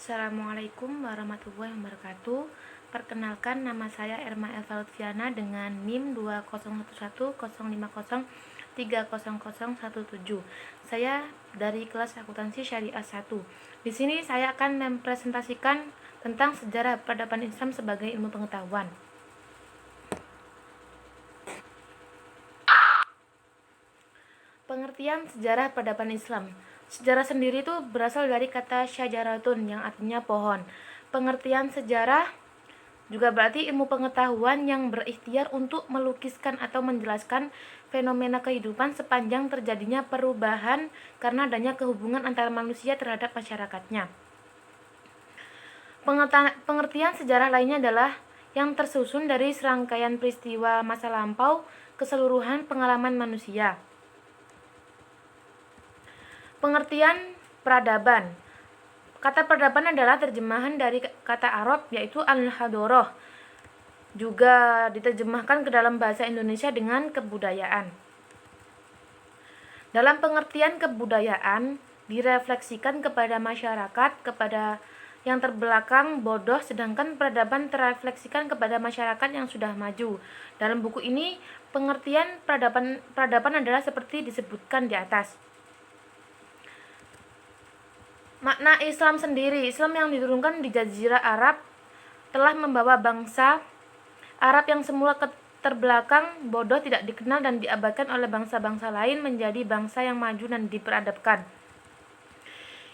Assalamualaikum warahmatullahi wabarakatuh. Perkenalkan, nama saya Erma Elva Lutfiana dengan NIM 2010105030017. Saya dari kelas akuntansi syariah 1. Di sini saya akan mempresentasikan tentang sejarah peradaban Islam sebagai ilmu pengetahuan. Pengertian sejarah peradaban Islam. Sejarah sendiri itu berasal dari kata syajaratun yang artinya pohon. Pengertian sejarah juga berarti ilmu pengetahuan yang berikhtiar untuk melukiskan atau menjelaskan fenomena kehidupan sepanjang terjadinya perubahan karena adanya kehubungan antara manusia terhadap masyarakatnya. Pengertian sejarah lainnya adalah yang tersusun dari serangkaian peristiwa masa lampau keseluruhan pengalaman manusia. Pengertian peradaban. Kata peradaban adalah terjemahan dari kata Arab yaitu al-hadoroh. Juga diterjemahkan ke dalam bahasa Indonesia dengan kebudayaan. Dalam pengertian kebudayaan direfleksikan kepada masyarakat, kepada yang terbelakang bodoh, sedangkan peradaban terefleksikan kepada masyarakat yang sudah maju. Dalam buku ini pengertian peradaban adalah seperti disebutkan di atas. Makna Islam sendiri. Islam yang diturunkan di Jazirah Arab telah membawa bangsa Arab yang semula terbelakang, bodoh, tidak dikenal dan diabaikan oleh bangsa-bangsa lain menjadi bangsa yang maju dan diperadabkan.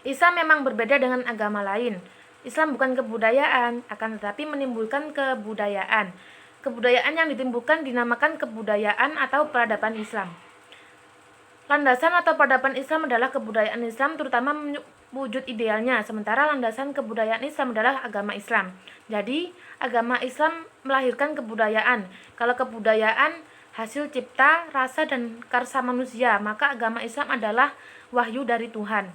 Islam memang berbeda dengan agama lain. Islam bukan kebudayaan, akan tetapi menimbulkan kebudayaan. Kebudayaan yang ditimbulkan dinamakan kebudayaan atau peradaban Islam. Landasan atau peradaban Islam adalah kebudayaan Islam, terutama wujud idealnya, sementara landasan kebudayaan Islam adalah agama Islam. Jadi, agama Islam melahirkan kebudayaan. Kalau kebudayaan hasil cipta, rasa, dan karsa manusia, maka agama Islam adalah wahyu dari Tuhan.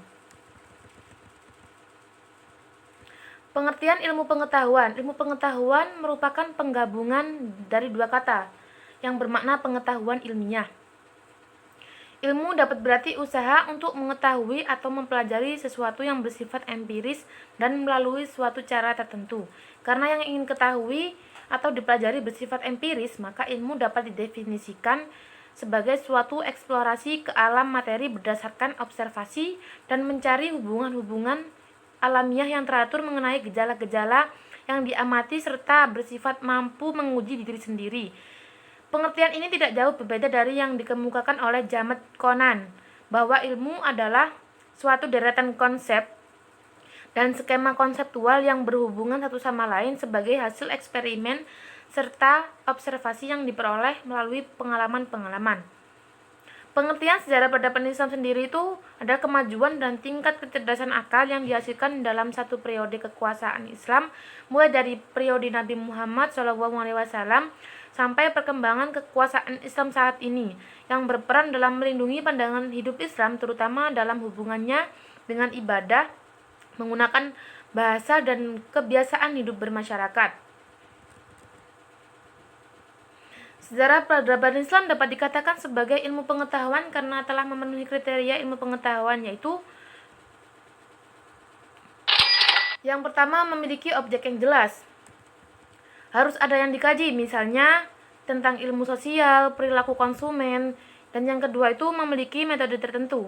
Pengertian ilmu pengetahuan. Ilmu pengetahuan merupakan penggabungan dari dua kata yang bermakna pengetahuan ilmiah. Ilmu dapat berarti usaha untuk mengetahui atau mempelajari sesuatu yang bersifat empiris dan melalui suatu cara tertentu. Karena yang ingin ketahui atau dipelajari bersifat empiris, maka ilmu dapat didefinisikan sebagai suatu eksplorasi ke alam materi berdasarkan observasi dan mencari hubungan-hubungan alamiah yang teratur mengenai gejala-gejala yang diamati serta bersifat mampu menguji diri sendiri. Pengertian ini tidak jauh berbeda dari yang dikemukakan oleh James Conan, bahwa ilmu adalah suatu deretan konsep dan skema konseptual yang berhubungan satu sama lain sebagai hasil eksperimen serta observasi yang diperoleh melalui pengalaman-pengalaman. Pengertian sejarah peradaban Islam sendiri itu adalah kemajuan dan tingkat kecerdasan akal yang dihasilkan dalam satu periode kekuasaan Islam, mulai dari periode Nabi Muhammad SAW sampai perkembangan kekuasaan Islam saat ini, yang berperan dalam melindungi pandangan hidup Islam, terutama dalam hubungannya dengan ibadah, menggunakan bahasa dan kebiasaan hidup bermasyarakat. Sejarah peradaban Islam dapat dikatakan sebagai ilmu pengetahuan karena telah memenuhi kriteria ilmu pengetahuan, yaitu yang pertama, memiliki objek yang jelas. Harus ada yang dikaji, misalnya tentang ilmu sosial, perilaku konsumen, dan yang kedua itu memiliki metode tertentu.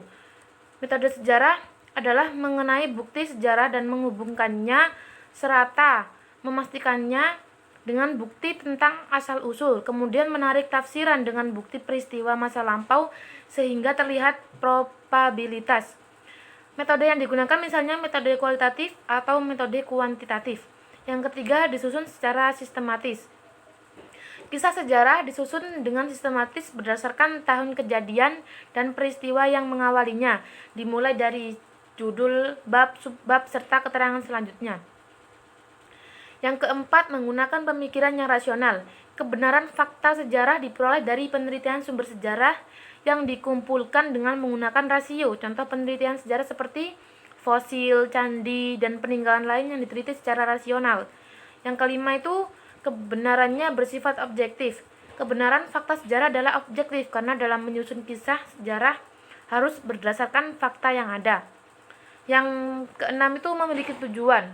Metode sejarah adalah mengenai bukti sejarah dan menghubungkannya serta memastikannya dengan bukti tentang asal-usul, kemudian menarik tafsiran dengan bukti peristiwa masa lampau sehingga terlihat probabilitas. Metode yang digunakan misalnya metode kualitatif atau metode kuantitatif. Yang ketiga, disusun secara sistematis. Kisah sejarah disusun dengan sistematis berdasarkan tahun kejadian dan peristiwa yang mengawalinya, dimulai dari judul, bab, subbab, serta keterangan selanjutnya. Yang keempat, menggunakan pemikiran yang rasional. Kebenaran fakta sejarah diperoleh dari penelitian sumber sejarah yang dikumpulkan dengan menggunakan rasio. Contoh penelitian sejarah seperti fosil, candi, dan peninggalan lain yang diteliti secara rasional. Yang kelima itu, kebenarannya bersifat objektif. Kebenaran fakta sejarah adalah objektif karena dalam menyusun kisah sejarah harus berdasarkan fakta yang ada. Yang keenam itu memiliki tujuan.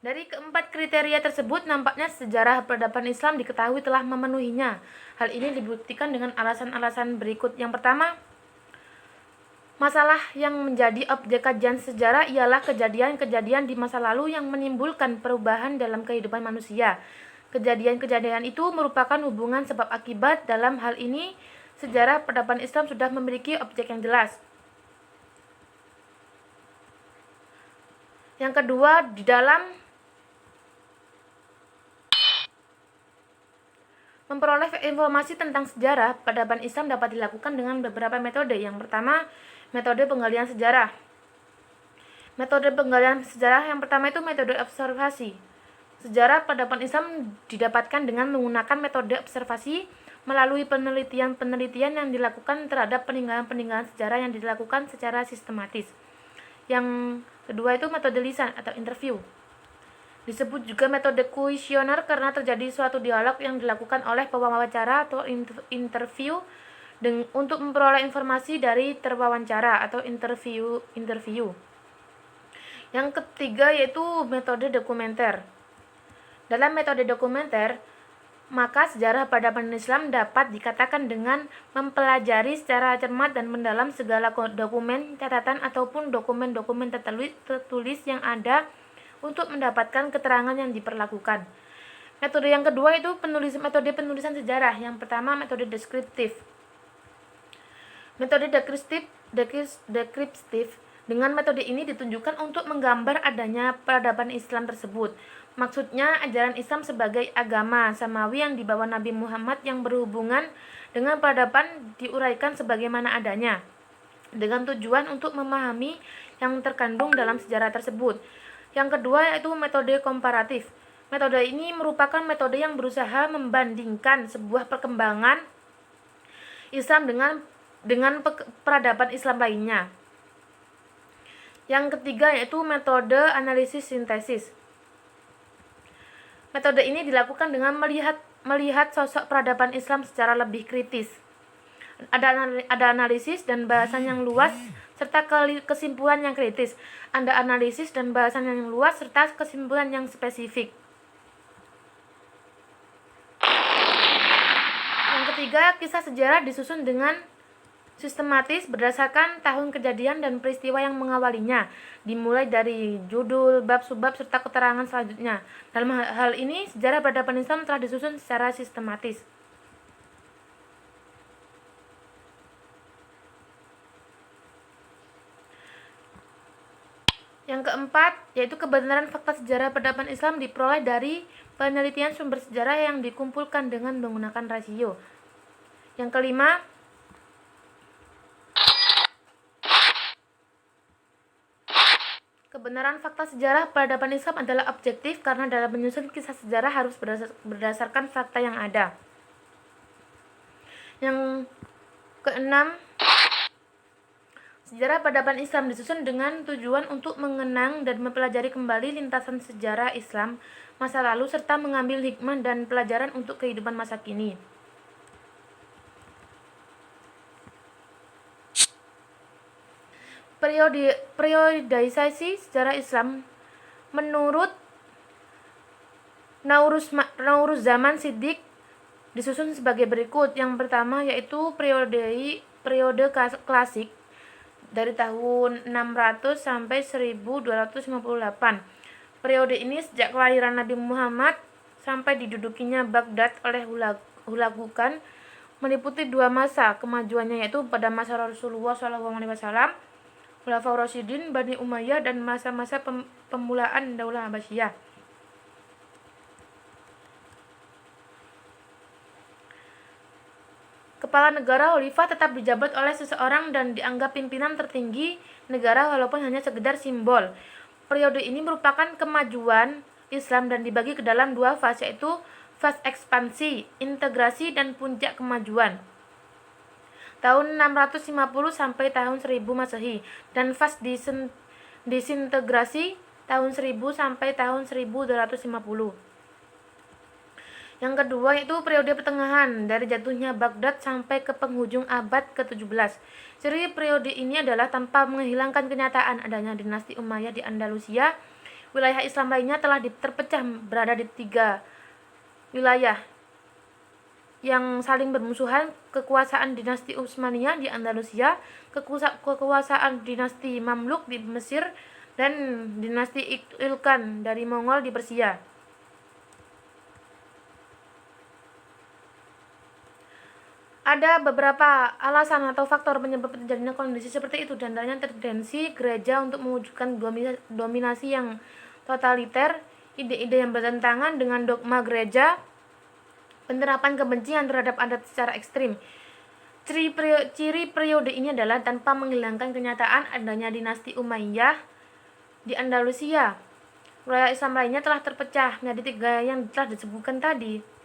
Dari keempat kriteria tersebut, nampaknya sejarah peradaban Islam diketahui telah memenuhinya. Hal ini dibuktikan dengan alasan-alasan berikut. Yang pertama, masalah yang menjadi objek kajian sejarah ialah kejadian-kejadian di masa lalu yang menimbulkan perubahan dalam kehidupan manusia. Kejadian-kejadian itu merupakan hubungan sebab akibat. Dalam hal ini, sejarah peradaban Islam sudah memiliki objek yang jelas. Yang kedua, di dalam memperoleh informasi tentang sejarah peradaban Islam dapat dilakukan dengan beberapa metode. Yang pertama, metode penggalian sejarah. Metode penggalian sejarah yang pertama itu metode observasi. Sejarah peradaban Islam didapatkan dengan menggunakan metode observasi melalui penelitian-penelitian yang dilakukan terhadap peninggalan-peninggalan sejarah yang dilakukan secara sistematis. Yang kedua itu metode lisan atau interview. Disebut juga metode kuesioner karena terjadi suatu dialog yang dilakukan oleh pewawancara atau interview untuk memperoleh informasi dari terwawancara atau interview. Yang ketiga yaitu metode dokumenter. Dalam metode dokumenter, maka sejarah peradaban Islam dapat dikatakan dengan mempelajari secara cermat dan mendalam segala dokumen, catatan ataupun dokumen-dokumen tertulis yang ada untuk mendapatkan keterangan yang diperlakukan. Metode yang kedua itu metode penulisan sejarah. Yang pertama metode deskriptif. Metode deskriptif dengan metode ini ditunjukkan untuk menggambar adanya peradaban Islam tersebut. Maksudnya ajaran Islam sebagai agama samawi yang dibawa Nabi Muhammad yang berhubungan dengan peradaban diuraikan sebagaimana adanya, dengan tujuan untuk memahami yang terkandung dalam sejarah tersebut. Yang kedua yaitu metode komparatif. Metode ini merupakan metode yang berusaha membandingkan sebuah perkembangan Islam dengan peradaban Islam lainnya. Yang ketiga yaitu metode analisis sintesis. Metode ini dilakukan dengan melihat sosok peradaban Islam secara lebih kritis. Ada analisis dan bahasan yang luas serta kesimpulan yang kritis. Ada analisis dan bahasan yang luas serta kesimpulan yang spesifik. Yang ketiga, kisah sejarah disusun dengan sistematis berdasarkan tahun kejadian dan peristiwa yang mengawalinya, dimulai dari judul, bab, subbab, serta keterangan selanjutnya. Dalam hal ini, sejarah peradaban Islam telah disusun secara sistematis. Yang keempat, yaitu kebenaran fakta sejarah peradaban Islam diperoleh dari penelitian sumber sejarah yang dikumpulkan dengan menggunakan rasio. Yang kelima, kebenaran fakta sejarah peradaban Islam adalah objektif karena dalam menyusun kisah sejarah harus berdasarkan fakta yang ada. Yang keenam, sejarah peradaban Islam disusun dengan tujuan untuk mengenang dan mempelajari kembali lintasan sejarah Islam masa lalu serta mengambil hikmah dan pelajaran untuk kehidupan masa kini. Periodisasi sejarah Islam menurut Nauruz Zaman Siddiq disusun sebagai berikut. Yang pertama yaitu periode klasik dari tahun 600 sampai 1258. Periode ini sejak kelahiran Nabi Muhammad sampai didudukinya Baghdad oleh Hulagukan meliputi dua masa kemajuannya, yaitu pada masa Rasulullah SAW, Khulafaur Rasyidin, Bani Umayyah, dan masa-masa pemulaan Daulah Abbasiyah. Kepala negara khalifah tetap dijabat oleh seseorang dan dianggap pimpinan tertinggi negara walaupun hanya sekedar simbol. Periode ini merupakan kemajuan Islam dan dibagi ke dalam dua fase, yaitu fase ekspansi, integrasi, dan puncak kemajuan tahun 650 sampai tahun 1000 Masehi, dan fase disintegrasi tahun 1000 sampai tahun 1250. Yang kedua yaitu periode pertengahan, dari jatuhnya Baghdad sampai ke penghujung abad ke-17. Ciri periode ini adalah tanpa menghilangkan kenyataan adanya dinasti Umayyah di Andalusia. Wilayah Islam lainnya telah terpecah berada di 3 wilayah yang saling bermusuhan: kekuasaan dinasti Utsmaniyah di Andalusia, kekuasaan dinasti Mamluk di Mesir, dan dinasti Ilkhan dari Mongol di Persia. Ada beberapa alasan atau faktor penyebab terjadinya kondisi seperti itu, dan antaranya tendensi gereja untuk mewujudkan dominasi yang totaliter, ide-ide yang bertentangan dengan dogma gereja, penerapan kebencian terhadap adat secara ekstrim. Ciri periode ini adalah tanpa menghilangkan kenyataan adanya dinasti Umayyah di Andalusia. Wilayah Islam lainnya telah terpecah menjadi 3 yang telah disebutkan tadi.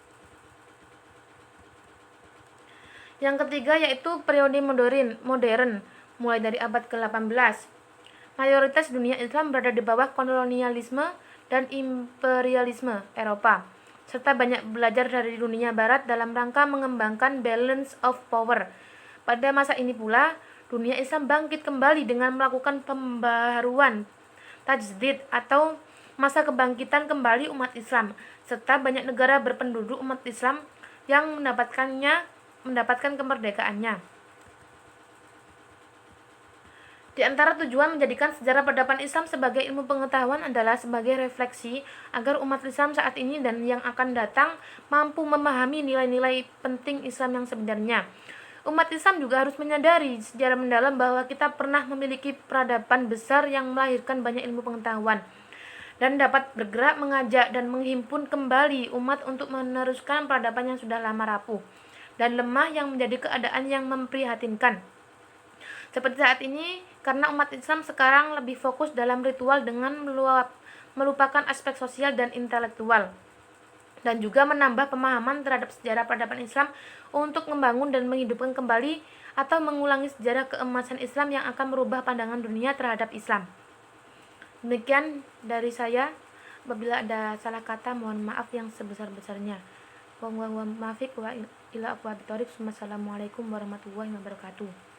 Yang ketiga yaitu periode modern mulai dari abad ke-18. Mayoritas dunia Islam berada di bawah kolonialisme dan imperialisme Eropa, serta banyak belajar dari dunia barat dalam rangka mengembangkan balance of power. Pada masa ini pula, dunia Islam bangkit kembali dengan melakukan pembaharuan tajdid atau masa kebangkitan kembali umat Islam, serta banyak negara berpenduduk umat Islam yang mendapatkan kemerdekaannya. Di antara tujuan menjadikan sejarah peradaban Islam sebagai ilmu pengetahuan adalah sebagai refleksi agar umat Islam saat ini dan yang akan datang mampu memahami nilai-nilai penting Islam yang sebenarnya. Umat Islam juga harus menyadari secara mendalam bahwa kita pernah memiliki peradaban besar yang melahirkan banyak ilmu pengetahuan, dan dapat bergerak mengajak dan menghimpun kembali umat untuk meneruskan peradaban yang sudah lama rapuh dan lemah yang menjadi keadaan yang memprihatinkan. Seperti saat ini, karena umat Islam sekarang lebih fokus dalam ritual dengan melupakan aspek sosial dan intelektual, dan juga menambah pemahaman terhadap sejarah peradaban Islam untuk membangun dan menghidupkan kembali atau mengulangi sejarah keemasan Islam yang akan merubah pandangan dunia terhadap Islam. Demikian dari saya. Apabila ada salah kata, mohon maaf yang sebesar-besarnya. Wassalamualaikum warahmatullahi wabarakatuh.